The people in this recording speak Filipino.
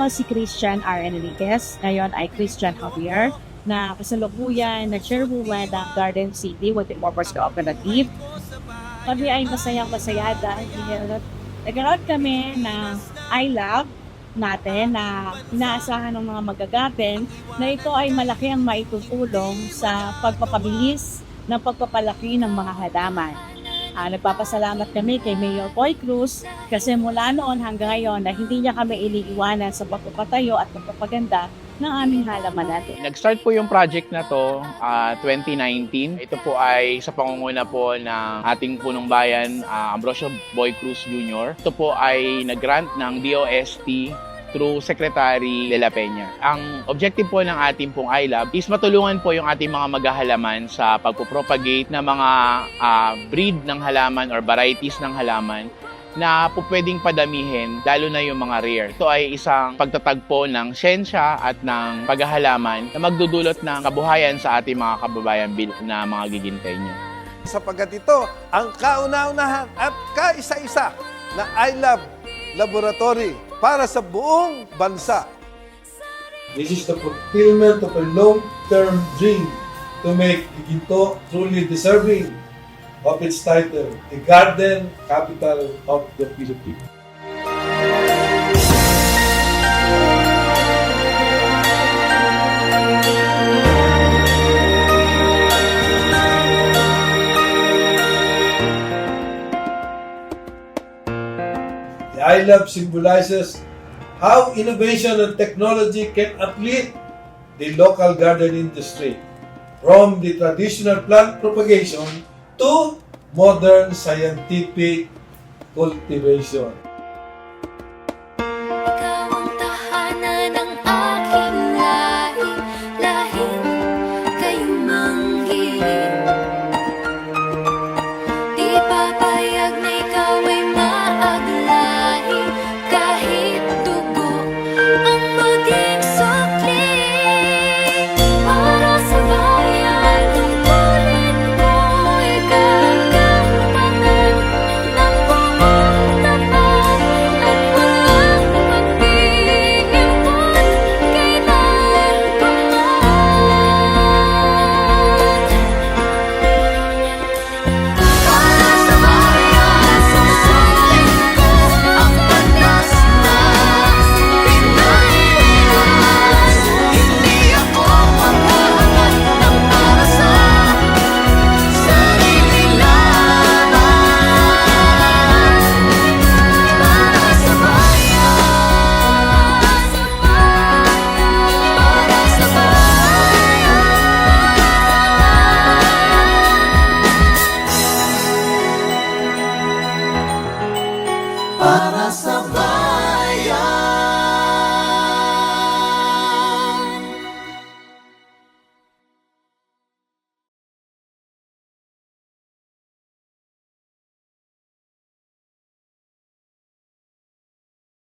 ako si Christian R. Enriquez. Ngayon ay Christian Javier na kasalukuyan na chairwoman ng Garden City Multipurpose Cooperative. Kami ay masayang-masaya dahil nagkaroon kami ng iLab natin na inaasahan ng mga magagarden na ito ay malaki ang maitutulong sa pagpapabilis ng pagpapalaki ng mga halaman. Nagpapasalamat kami kay Mayor Poy Cruz kasi mula noon hanggang ngayon na hindi niya kami iniiwanan sa pagpapatayo at pagpapaganda ng aming halaman natin. Nag-start po yung project na to 2019. Ito po ay sa pangunguna po ng ating punong bayan, Ambrosio Boy Cruz Jr. Ito po ay nag-grant ng DOST through Secretary De La Peña. Ang objective po ng ating pong iLab is matulungan po yung ating mga maghahalaman sa pagpropagate ng mga breed ng halaman or varieties ng halaman na po pwedeng padamihin, lalo na yung mga rare. Ito ay isang pagtatagpo ng siyensya at ng paghahalaman na magdudulot ng kabuhayan sa ating mga kababayan na mga gigintay nyo. Sapagkat ito ang kauna-unahan at kaisa-isa na iLab Laboratory para sa buong bansa. This is the fulfillment of a long-term dream to make Ginto truly deserving of its title, the Garden Capital of the Philippines. The iLab symbolizes how innovation and technology can uplift the local garden industry from the traditional plant propagation to modern scientific cultivation.